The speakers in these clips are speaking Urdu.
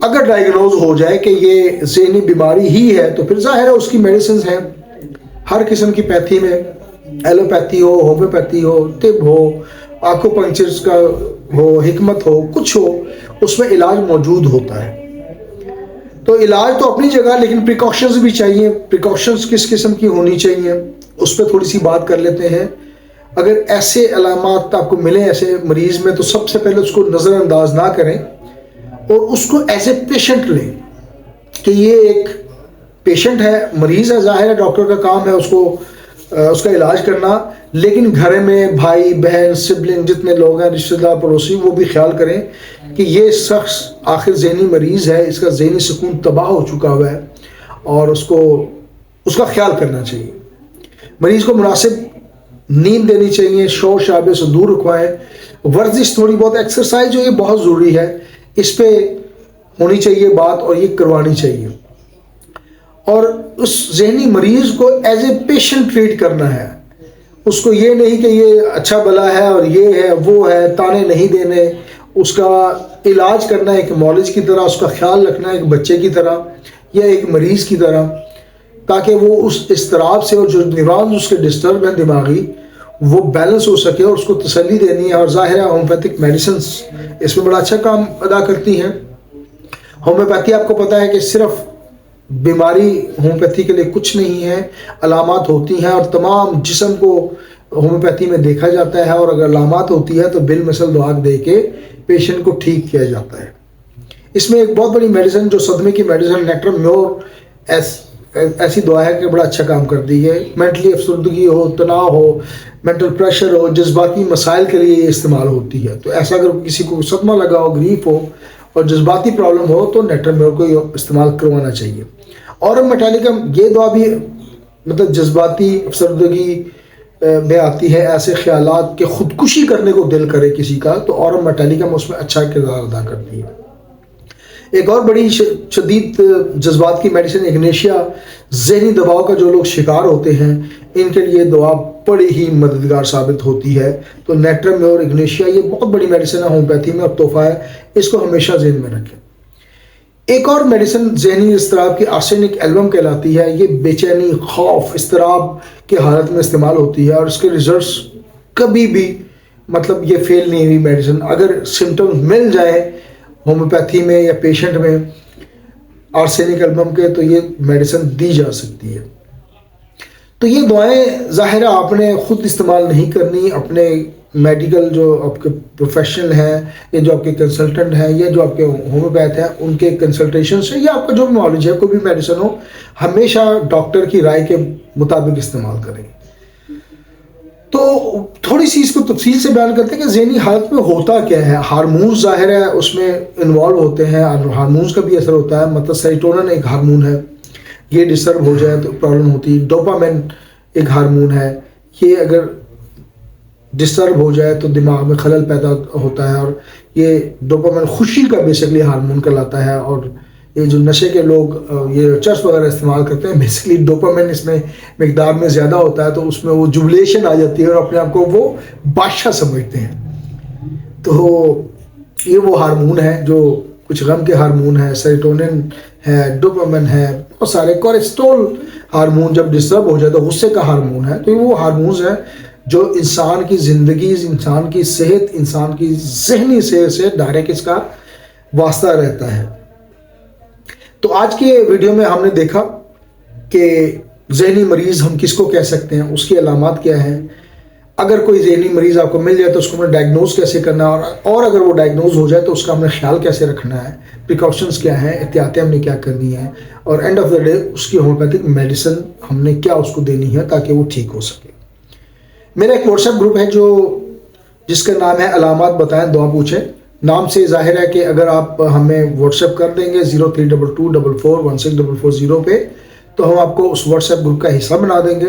اگر ڈائگنوز ہو جائے کہ یہ ذہنی بیماری ہی ہے تو پھر ظاہر ہے اس کی میڈیسنز ہیں ہر قسم کی پیتھی میں، ایلوپیتھی ہو، ہومیوپیتھی ہو، طب ہو، آنکھوں پنکچرز کا ہو، حکمت ہو، کچھ ہو، اس میں علاج موجود ہوتا ہے۔ تو علاج تو اپنی جگہ، لیکن پریکاشنز بھی چاہیے۔ پریکاشنز کس قسم کی ہونی چاہیے اس پہ تھوڑی سی بات کر لیتے ہیں۔ اگر ایسے علامات آپ کو ملیں ایسے مریض میں تو سب سے پہلے اس کو نظر انداز نہ کریں اور اس کو ایز اے پیشنٹ لیں کہ یہ ایک پیشنٹ ہے، مریض ہے، ظاہر ہے ڈاکٹر کا کام ہے اس کا علاج کرنا، لیکن گھر میں بھائی بہن سبلنگ جتنے لوگ ہیں، رشتہ دار پڑوسی، وہ بھی خیال کریں کہ یہ شخص آخر ذہنی مریض ہے، اس کا ذہنی سکون تباہ ہو چکا ہوا ہے اور اس کا خیال کرنا چاہیے۔ مریض کو مناسب نیند دینی چاہیے، شور شرابے سے دور رکھوائیں، ورزش تھوڑی بہت ایکسرسائز جو یہ بہت ضروری ہے، اس پہ ہونی چاہیے بات اور یہ کروانی چاہیے۔ اور اس ذہنی مریض کو ایز اے پیشنٹ ٹریٹ کرنا ہے، اس کو یہ نہیں کہ یہ اچھا بلا ہے اور یہ ہے وہ ہے، تانے نہیں دینے، اس کا علاج کرنا ایک معالج کی طرح، اس کا خیال رکھنا ایک بچے کی طرح یا ایک مریض کی طرح، تاکہ وہ اس اضطراب سے اور جو نیورونز اس کے ڈسٹرب ہیں دماغی وہ بیلنس ہو سکے، اور اس کو تسلی دینی ہے۔ اور ظاہر ہے ہومیوپیتھک میڈیسنز اس میں بڑا اچھا کام ادا کرتی ہیں۔ ہومیوپیتھی آپ کو پتہ ہے کہ صرف بیماری ہومیوپیتھی کے لیے کچھ نہیں ہے، علامات ہوتی ہیں اور تمام جسم کو ہومیوپیتھی میں دیکھا جاتا ہے، اور اگر علامات ہوتی ہے تو بالمثل دعا دے کے پیشنٹ کو ٹھیک کیا جاتا ہے۔ اس میں ایک بہت بڑی میڈیسن جو صدمے کی میڈیسن نیٹرم میور ایسی دعا ہے کہ بڑا اچھا کام کرتی ہے۔ مینٹلی افسردگی ہو، تناؤ ہو، مینٹل پریشر ہو، جذباتی مسائل کے لیے یہ استعمال ہوتی ہے۔ تو ایسا اگر کسی کو صدمہ لگا ہو، گریف ہو اور جذباتی پرابلم ہو تو نیٹرم میور کو استعمال کروانا چاہیے۔ اورم میٹالکم یہ دعا بھی مطلب جذباتی افسردگی میں آتی ہے، ایسے خیالات کہ خودکشی کرنے کو دل کرے کسی کا، تو اورم میٹالکم اس میں اچھا کردار ادا کرتی ہے۔ ایک اور بڑی شدید جذبات کی میڈیسن اگنیشیا، ذہنی دباؤ کا جو لوگ شکار ہوتے ہیں ان کے لیے دعا بڑی ہی مددگار ثابت ہوتی ہے۔ تو نیٹرم اور اگنیشیا یہ بہت بڑی میڈیسن ہے ہومیوپیتھی میں اور تحفہ ہے، اس کو ہمیشہ ذہن میں رکھیں۔ ایک اور میڈیسن ذہنی اضطراب کی آرسینک ایلبم کہلاتی ہے۔ یہ بے چینی، خوف، اضطراب کی حالت میں استعمال ہوتی ہے اور اس کے ریزلٹس کبھی بھی مطلب یہ فیل نہیں ہوئی میڈیسن۔ اگر سمٹمز مل جائے ہومیوپیتھی میں یا پیشنٹ میں آرسینک ایلبم کے تو یہ میڈیسن دی جا سکتی ہے۔ تو یہ دعائیں ظاہر ہے آپ نے خود استعمال نہیں کرنی، اپنے میڈیکل جو آپ کے پروفیشنل ہیں یا جو آپ کے کنسلٹنٹ ہیں یا جو آپ کے ہومیوپیتھ ہیں ان کے کنسلٹیشن سے یا آپ کا جو بھی نالج ہے کوئی بھی میڈیسن ہو، ہمیشہ ڈاکٹر کی رائے کے مطابق استعمال کریں۔ تو تھوڑی سی اس کو تفصیل سے بیان کرتے ہیں کہ ذہنی حالت میں ہوتا کیا ہے۔ ہارمونز ظاہر ہے اس میں انوالو ہوتے ہیں، ہارمونز کا بھی اثر ہوتا ہے۔ مطلب سیروٹونن ایک ہارمون ہے، یہ ڈسٹرب ہو جائے تو پرابلم ہوتی ہے۔ ڈوپامین ایک ہارمون ہے، یہ اگر ڈسٹرب ہو جائے تو دماغ میں خلل پیدا ہوتا ہے، اور یہ ڈوپامین خوشی کا بیسکلی ہارمون کہلاتا ہے۔ اور یہ جو نشے کے لوگ یہ چرس وغیرہ استعمال کرتے ہیں بیسکلی ڈوپامین اس میں مقدار میں زیادہ ہوتا ہے، تو اس میں وہ جبلیشن آ جاتی ہے اور اپنے آپ کو وہ بادشاہ سمجھتے ہیں۔ تو یہ وہ ہارمون ہے جو کچھ غم کے ہارمون ہے، سیروٹونن ہے، ڈوپامین ہے، بہت سارے کولیسٹرول ہارمون جب ڈسٹرب ہو جائے تو غصے کا ہارمون ہے۔ تو یہ وہ ہارمونز ہیں جو انسان کی زندگی، انسان کی صحت، انسان کی ذہنی صحت سے ڈائریکٹ اس کا واسطہ رہتا ہے۔ تو آج کے ویڈیو میں ہم نے دیکھا کہ ذہنی مریض ہم کس کو کہہ سکتے ہیں، اس کی علامات کیا ہیں، اگر کوئی ذہنی مریض آپ کو مل جائے تو اس کو ہمیں ڈائگنوز کیسے کرنا ہے، اور اگر وہ ڈائگنوز ہو جائے تو اس کا ہمیں خیال کیسے رکھنا ہے، پریکاشنز کیا ہیں، احتیاطیں ہم نے کیا کرنی ہیں، اور اینڈ آف دا ڈے اس کی ہومیوپیتھک میڈیسن ہم نے کیا اس کو دینی ہے تاکہ وہ ٹھیک ہو سکے۔ میرا ایک واٹس ایپ گروپ ہے جس کا نام ہے علامات بتائیں دعا پوچھیں۔ نام سے ظاہر ہے کہ اگر آپ ہمیں واٹس ایپ کر دیں گے 0322441640 پہ تو ہم آپ کو اس واٹس ایپ گروپ کا حصہ بنا دیں گے،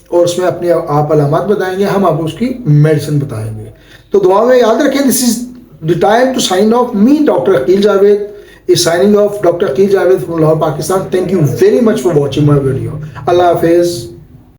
اور اس میں اپنی آپ علامات بتائیں گے، ہم آپ کو اس کی میڈیسن بتائیں گے۔ تو دعا میں یاد رکھیں، this is the time to sign off. می doctor Aqeel Javed is signing off. Dr. Aqeel Javed from Lahore, Pakistan. Thank you very much for watching my video. Allah Hafiz.